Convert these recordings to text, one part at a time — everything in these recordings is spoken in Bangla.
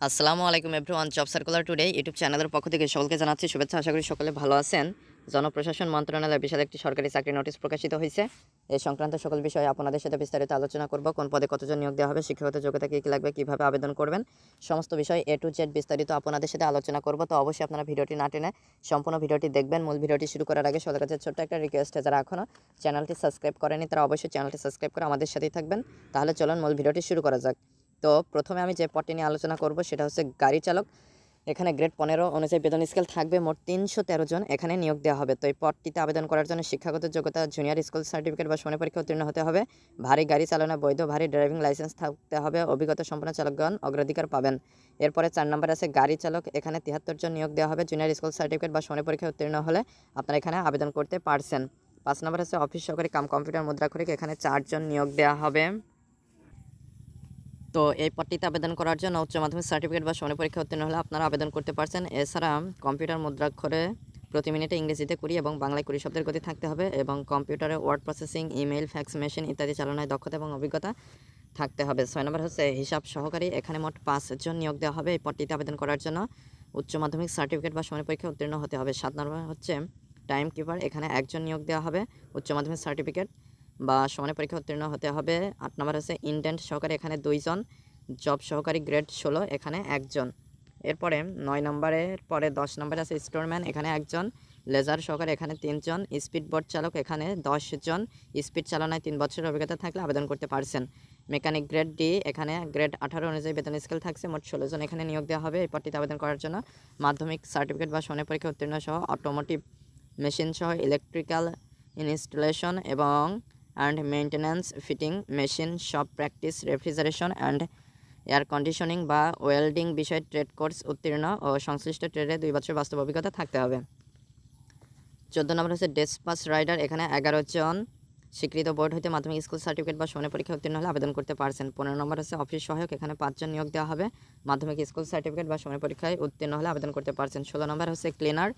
আসসালামু আলাইকুম everyone, job circular today YouTube চ্যানেলের পক্ষ থেকে সকলকে জানাচ্ছি শুভেচ্ছা। আশা করি সকলে ভালো আছেন। জনপ্রশাসন মন্ত্রণালয়ের বিশাল একটি সরকারি চাকরি নোটিশ প্রকাশিত হয়েছে। এই সংক্রান্ত সকল বিষয়ে আপনাদের সাথে বিস্তারিত আলোচনা করব। কোন পদে কতজন নিয়োগ দেওয়া হবে, শিক্ষাগত যোগ্যতা কী কী লাগবে, কীভাবে আবেদন করবেন, সমস্ত বিষয় A to Z বিস্তারিত আপনাদের সাথে আলোচনা করব। তো অবশ্যই আপনারা ভিডিওটি না টেনে সম্পূর্ণ ভিডিওটি দেখবেন। মূল ভিডিওটি শুরু করার আগে সবার কাছে ছোট্ট একটা রিকোয়েস্ট, যারা এখনও চ্যানেলটি সাবস্ক্রাইব করেনি তারা অবশ্যই চ্যানেলটি সাবস্ক্রাইব করে আমাদের সাথেই থাকবেন। তাহলে চলুন মূল ভিডিওটি শুরু করা যাক। তো প্রথমে আমি যে পদটি নিয়ে আলোচনা করব সেটা হচ্ছে গাড়ি চালক। এখানে গ্রেড 15 অনুযায়ী বেতন স্কেল থাকবে। মোট 313 জন এখানে নিয়োগ দেওয়া হবে। তো এই পদটিতে আবেদন করার জন্য শিক্ষাগত যোগ্যতা জুনিয়র স্কুল সার্টিফিকেট বা সমমানের পরীক্ষা উত্তীর্ণ হতে হবে। ভারী গাড়ি চালনা বৈধ ভারী ড্রাইভিং লাইসেন্স থাকতে হবে। অভিজ্ঞতা সম্পন্ন চালকগণ অগ্রাধিকার পাবেন। এরপরে 4 নম্বর আছে গাড়ি চালক। এখানে 73 জন নিয়োগ দেওয়া হবে। জুনিয়র স্কুল সার্টিফিকেট বা সমমানের পরীক্ষা উত্তীর্ণ হলে আপনারা এখানে আবেদন করতে পারছেন। 5 নম্বর আছে অফিস সহকারী কাম কম্পিউটার মুদ্রাক্ষরিক। এখানে 4 জন নিয়োগ দেওয়া হবে। তো এই পদটিতে আবেদন করার জন্য উচ্চ মাধ্যমিক সার্টিফিকেট বা সমমানের পরীক্ষা উত্তীর্ণ হলে আপনারা আবেদন করতে পারছেন। এছাড়া কম্পিউটার মুদ্রাক্ষরে প্রতি মিনিটে ইংরেজিতে 20 এবং বাংলায় 20 শব্দের গতি থাকতে হবে এবং কম্পিউটারে word processing, email, fax machine ইত্যাদি চালনায় দক্ষতা এবং অভিজ্ঞতা থাকতে হবে। 6 নম্বর হচ্ছে হিসাব সহকারী। এখানে মোট 5 জন নিয়োগ দেওয়া হবে। এই পদটিতে আবেদন করার জন্য উচ্চ মাধ্যমিক সার্টিফিকেট বা সমমানের পরীক্ষা উত্তীর্ণ হতে হবে। 7 নম্বর হচ্ছে টাইম কিপার। এখানে 1 জন নিয়োগ দেওয়া হবে। উচ্চ মাধ্যমিক সার্টিফিকেট বা সমমানের পরীক্ষা উত্তীর্ণ হতে হবে। 8 নম্বর হচ্ছে ইন্ডেন্ট সহকারী। এখানে 2 জন। জব সহকারী গ্রেড 16, এখানে 1 জন। এরপরে 9 নম্বরের পরে 10 নম্বরে আছে স্টোরম্যান। এখানে 1 জন। লেজার সহকারী এখানে 3 জন। স্পিড বোট চালক এখানে 10 জন। স্পিড চালনায় 3 বছরের অভিজ্ঞতা থাকলে আবেদন করতে পারছেন। Mechanic grade D. এখানে গ্রেড 18 অনুযায়ী বেতন স্কেল থাকছে। মোট 16 জন এখানে নিয়োগ দেওয়া হবে। এই পদটিতে আবেদন করার জন্য মাধ্যমিক সার্টিফিকেট বা সমমানের পরীক্ষা উত্তীর্ণ সহ অটোমোটিভ মেশিন সহ ইলেকট্রিক্যাল ইনস্টলেশন এবং maintenance, fitting machine, shop practice, refrigeration and air conditioning বা ওয়েল্ডিং বিষয়ে ট্রেড কোর্স উত্তীর্ণ ও সংশ্লিষ্ট ট্রেডে 2 বছর বাস্তব অভিজ্ঞতা থাকতে হবে। 14 নম্বর হচ্ছে ডেসপাস রাইডার। এখানে 11 জন। স্বীকৃত বোর্ড হইতে মাধ্যমিক স্কুল সার্টিফিকেট বা সমমানের পরীক্ষা উত্তীর্ণ হলে আবেদন করতে পারছেন। 15 নম্বর হচ্ছে অফিস সহায়ক। এখানে 5 জন নিয়োগ দেওয়া হবে। মাধ্যমিক স্কুল সার্টিফিকেট বা সমমানের পরীক্ষায় উত্তীর্ণ হলে আবেদন করতে পারছেন। 16 নম্বর হচ্ছে ক্লিনার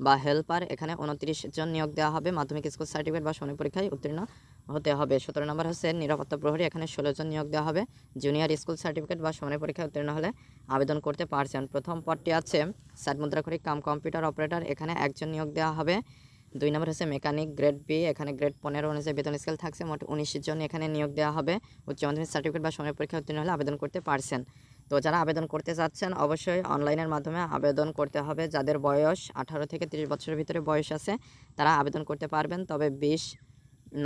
বা হেল্পার। এখানে 29 জন নিয়োগ দেওয়া হবে। মাধ্যমিক স্কুল সার্টিফিকেট বা সমমানের পরীক্ষায় উত্তীর্ণ হতে হবে। 17 নম্বর হচ্ছে নিরাপত্তা প্রহরী। এখানে 16 জন নিয়োগ দেওয়া হবে। জুনিয়র স্কুল সার্টিফিকেট বা সমমানের পরীক্ষায় উত্তীর্ণ হলে আবেদন করতে পারছেন। প্রথম পদটি আছে সাত মুদ্রাক্ষরিক কাম কম্পিউটার অপারেটর। এখানে 1 জন নিয়োগ দেওয়া হবে। 2 নম্বর হচ্ছে মেকানিক গ্রেড বি। এখানে গ্রেড 15 অনুযায়ী বেতন স্কেল থাকছে। মোট 19 জন এখানে নিয়োগ দেওয়া হবে। উচ্চ মাধ্যমিক সার্টিফিকেট বা সমমানের পরীক্ষা উত্তীর্ণ হলে আবেদন করতে পারছেন। তো যারা আবেদন করতে চাচ্ছেন অবশ্যই অনলাইনের মাধ্যমে আবেদন করতে হবে। যাদের বয়স 18 থেকে 30 বছরের ভিতরে বয়স আছে তারা আবেদন করতে পারবেন। তবে 20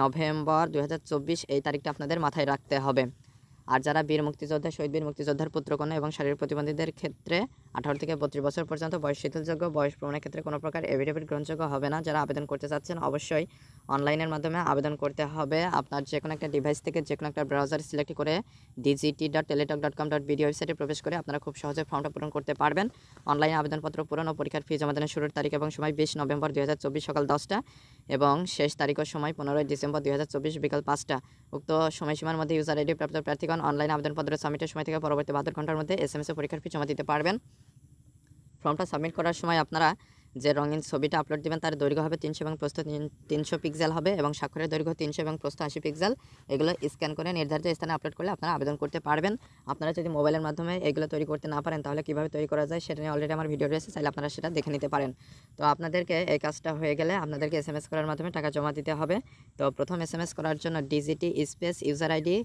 নভেম্বর 2024 এই তারিখটা আপনাদের মাথায় রাখতে হবে। আর যারা বীর মুক্তিযোদ্ধা, শহীদ বীর মুক্তিযোদ্ধার পুত্রকন্যা এবং শারীরিক প্রতিবন্ধীদের ক্ষেত্রে 18 থেকে 32 বছর পর্যন্ত বয়স শিথিলযোগ্য। বয়স প্রমাণের ক্ষেত্রে কোনো প্রকার এফিডেভিট গ্রহণযোগ্য হবে না। যারা আবেদন করতে চাচ্ছেন অবশ্যই অনলাইনের মাধ্যমে আবেদন করতে হবে। আপনার যে কোনো একটা ডিভাইস থেকে যে কোনো একটা ব্রাউজার সিলেক্ট করে dgt.teletalk.com.bd ওয়েবসাইটে প্রবেশ করে আপনারা খুব সহজে ফর্মটা পূরণ করতে পারবেন। অনলাইনে আবেদনপত্র পূরণ ও পরীক্ষার ফি জমা দানের শুরুর তারিখ এবং সময় 20 নভেম্বর 2024 সকাল 10টা এবং শেষ তারিখ ও সময় 15 ডিসেম্বর 2024 বিকাল 5টা। উক্ত সময়সীমার মধ্যে ইউজার আইডি প্রাপ্ত প্রার্থীগণ অনলাইন আবেদনপত্র সাবমিটের সময় থেকে পরবর্তী 72 ঘন্টার মধ্যে SMS-এ পরীক্ষার ফি জমা দিতে পারবেন। ফর্মটা সাবমিট করার সময় আপনারা যে রঙিন ছবিটা আপলোড দেবেন তার দৈর্ঘ্য হবে 300 এবং প্রস্থ 300 পিক্সেল হবে এবং স্বাক্ষরের দৈর্ঘ্য 300 এবং প্রস্থ 80 পিক্সেল। এগুলো স্ক্যান করে নির্ধারিত স্থানে আপলোড করলে আপনারা আবেদন করতে পারবেন। আপনারা যদি মোবাইলের মাধ্যমে এগুলো তৈরি করতে না পারেন তাহলে কীভাবে তৈরি করা যায় সেটা নিয়ে অলরেডি আমার ভিডিও রয়েছে, চাইলে আপনারা সেটা দেখে নিতে পারেন। তো আপনাদেরকে এই কাজটা হয়ে গেলে আপনাদেরকে SMS করার মাধ্যমে টাকা জমা দিতে হবে। তো প্রথম SMS করার জন্য ডিজিটি স্পেস ইউজার আইডি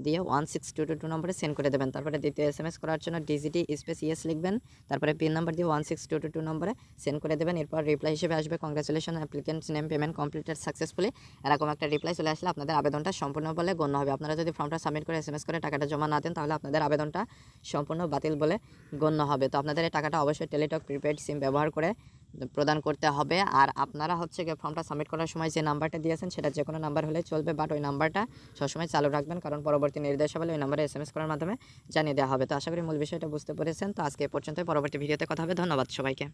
দিয়ে 16222 নম্বরে সেন্ড করে দেবেন। তারপরে দ্বিতীয় SMS করার জন্য ডিজিটি স্পেস ইয়েস লিখবেন। তারপরে পিন নাম্বার দিয়ে 16222 নম্বরে সেন্ড করে দেবেন। এরপর রিপ্লাই হিসেবে আসবে congratulation applicants name payment completed successfully. এরকম একটা রিপ্লাই চলে আসলে আপনাদের আবেদনটা সম্পূর্ণ বলে গণ্য হবে। আপনারা যদি ফর্মটা সাবমিট করে SMS করে টাকাটা জমা না দেন তাহলে আপনাদের আবেদনটা সম্পূর্ণ বাতিল বলে গণ্য হবে। তো আপনাদের এই টাকাটা অবশ্যই টেলিটক প্রিপেড সিম ব্যবহার করে প্রদান করতে হবে। আর আপনারা হচ্ছে গিয়ে ফর্মটা সাবমিট করার সময় যে নাম্বারটা দিয়েছেন সেটা যে কোনো নাম্বার হলেই চলবে, বাট ওই নাম্বারটা সবসময় চালু রাখবেন, কারণ পরবর্তী নির্দেশাবলী ওই নাম্বারে SMS করার মাধ্যমে জানিয়ে দেওয়া হবে। তো আশা করি মূল বিষয়টা বুঝতে পেরেছেন। তো আজকে এ পর্যন্ত, পরবর্তী ভিডিওতে কথা হবে। ধন্যবাদ সবাইকে।